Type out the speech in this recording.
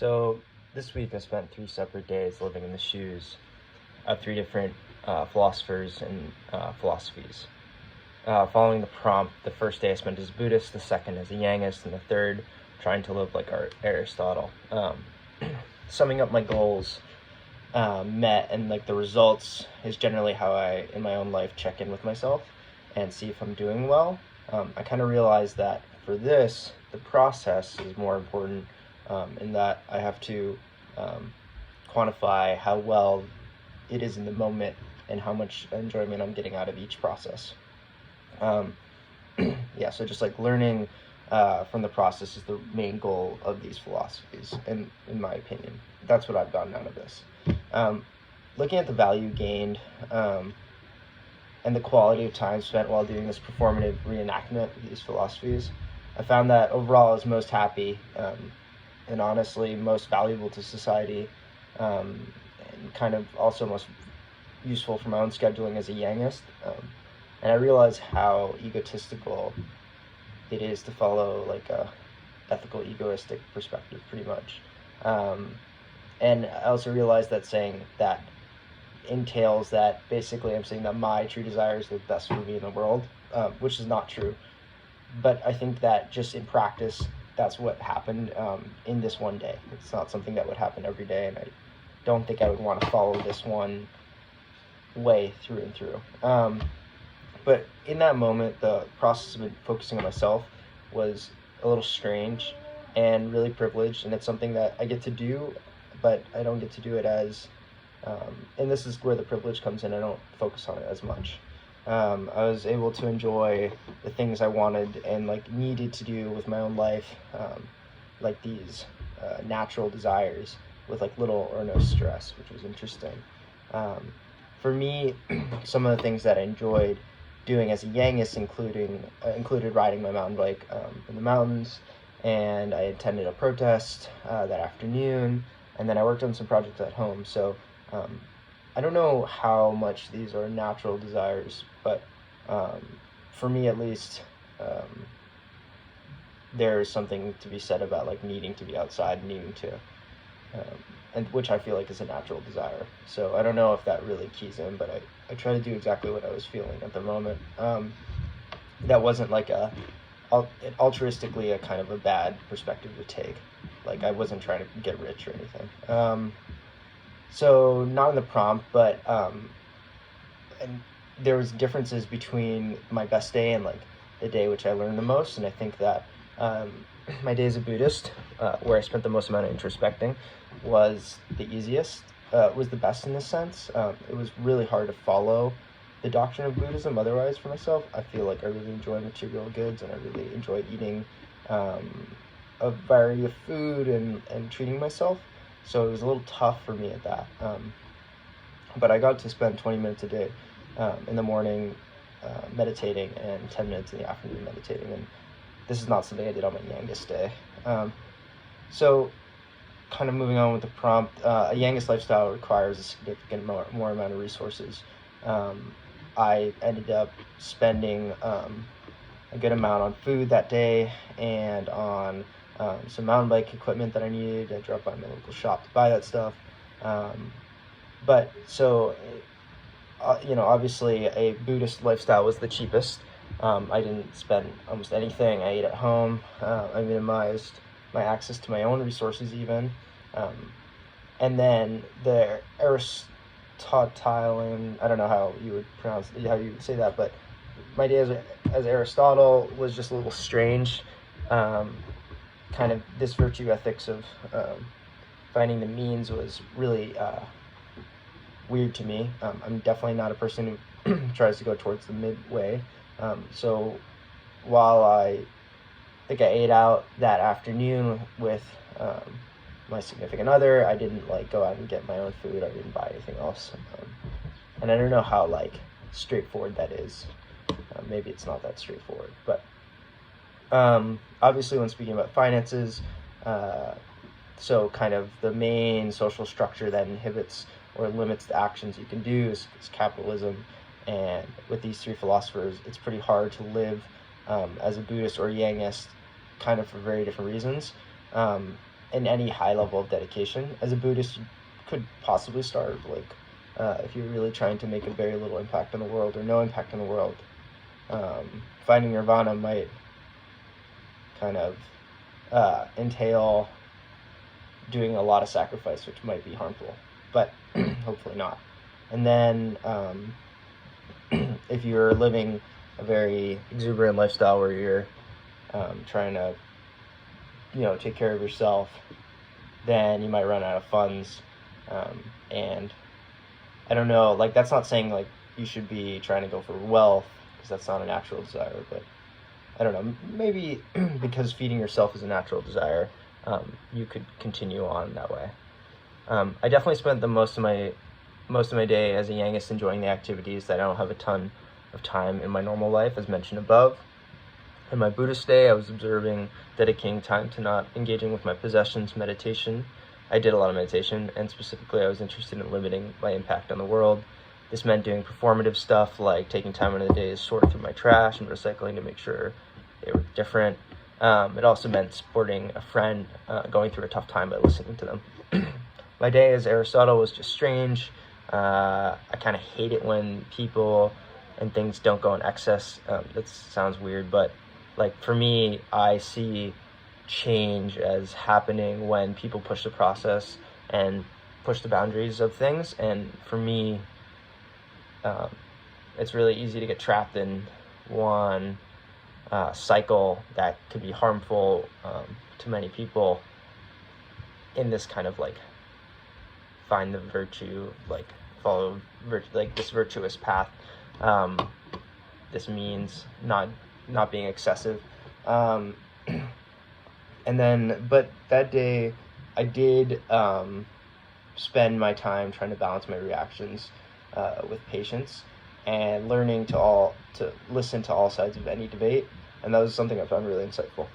So this week I spent 3 separate days living in the shoes of 3 different philosophers and philosophies. Following the prompt, the first day I spent as a Buddhist, the second as a Yangist, and the third trying to live like Aristotle. Summing up my goals met, and like the results is generally how I, in my own life, check in with myself and see if I'm doing well. I kind of realized that for this, the process is more important, in that I have to quantify how well it is in the moment and how much enjoyment I'm getting out of each process. So just like learning from the process is the main goal of these philosophies, and in my opinion, that's what I've gotten out of this. Looking at the value gained and the quality of time spent while doing this performative reenactment of these philosophies, I found that overall I was most happy and honestly most valuable to society, and kind of also most useful for my own scheduling as a Yangist. And I realized how egotistical it is to follow like a ethical egoistic perspective pretty much. And I also realized that saying that entails that basically I'm saying that my true desire is the best for me in the world, which is not true. But I think that just in practice, that's what happened in this one day. It's not something that would happen every day, and I don't think I would want to follow this one way through and through. But in that moment, the process of focusing on myself was a little strange and really privileged, and it's something that I get to do, but I don't get to do it as, and this is where the privilege comes in, I don't focus on it as much. I was able to enjoy the things I wanted and like needed to do with my own life, like these natural desires with like little or no stress, which was interesting. For me, some of the things that I enjoyed doing as a Yangist included riding my mountain bike in the mountains, and I attended a protest that afternoon, and then I worked on some projects at home. So I don't know how much these are natural desires, but for me at least, there's something to be said about like needing to be outside, needing to, and which I feel like is a natural desire. So I don't know if that really keys in, but I try to do exactly what I was feeling at the moment. That wasn't like altruistically a kind of a bad perspective to take. Like I wasn't trying to get rich or anything. So not in the prompt, but and there was differences between my best day and like the day which I learned the most. And I think that my day as a Buddhist, where I spent the most amount of introspecting, was the easiest, was the best in this sense. It was really hard to follow the doctrine of Buddhism otherwise for myself. I feel like I really enjoy material goods, and I really enjoy eating a variety of food and treating myself. So it was a little tough for me at that. But I got to spend 20 minutes a day in the morning meditating, and 10 minutes in the afternoon meditating. And this is not something I did on my Yangist day. So kind of moving on with the prompt, a Yangist lifestyle requires a significant more amount of resources. I ended up spending a good amount on food that day and on some mountain bike equipment that I needed. I dropped by my local shop to buy that stuff. But so, obviously a Buddhist lifestyle was the cheapest. I didn't spend almost anything. I ate at home. I minimized my access to my own resources even. And then the Aristotelian, I don't know how you would say that, but my day as Aristotle was just a little strange. Kind of this virtue ethics of finding the means was really weird to me. I'm definitely not a person who tries to go towards the midway. So while I think I ate out that afternoon with my significant other, I didn't like go out and get my own food. I didn't buy anything else. And I don't know how like straightforward that is. Maybe it's not that straightforward, but obviously when speaking about finances, so kind of the main social structure that inhibits or limits the actions you can do is capitalism. And with these three philosophers, it's pretty hard to live as a Buddhist or Yangist, kind of for very different reasons. in any high level of dedication. As a Buddhist, you could possibly starve, like, if you're really trying to make a very little impact on the world or no impact on the world. Finding nirvana might kind of entail doing a lot of sacrifice, which might be harmful, but hopefully not. And then if you're living a very exuberant lifestyle where you're trying to, take care of yourself, then you might run out of funds. And I don't know, like, that's not saying like you should be trying to go for wealth, because that's not a natural desire, but I don't know, maybe because feeding yourself is a natural desire, you could continue on that way. I definitely spent the most of my day as a Yangist enjoying the activities that I don't have a ton of time in my normal life, as mentioned above. In my Buddhist day, I was observing, dedicating time to not engaging with my possessions, meditation. I did a lot of meditation, and specifically I was interested in limiting my impact on the world. This meant doing performative stuff like taking time out of the day to sort through my trash and recycling to make sure they were different. It also meant supporting a friend going through a tough time by listening to them. My day as Aristotle was just strange. I kind of hate it when people and things don't go in excess. That sounds weird, but like for me, I see change as happening when people push the process and push the boundaries of things. And for me, it's really easy to get trapped in one cycle that could be harmful to many people, in this kind of like find the virtue, like follow like this virtuous path. This means not being excessive. And then, but that day I did spend my time trying to balance my reactions with patience and learning to listen to all sides of any debate, and that was something I found really insightful.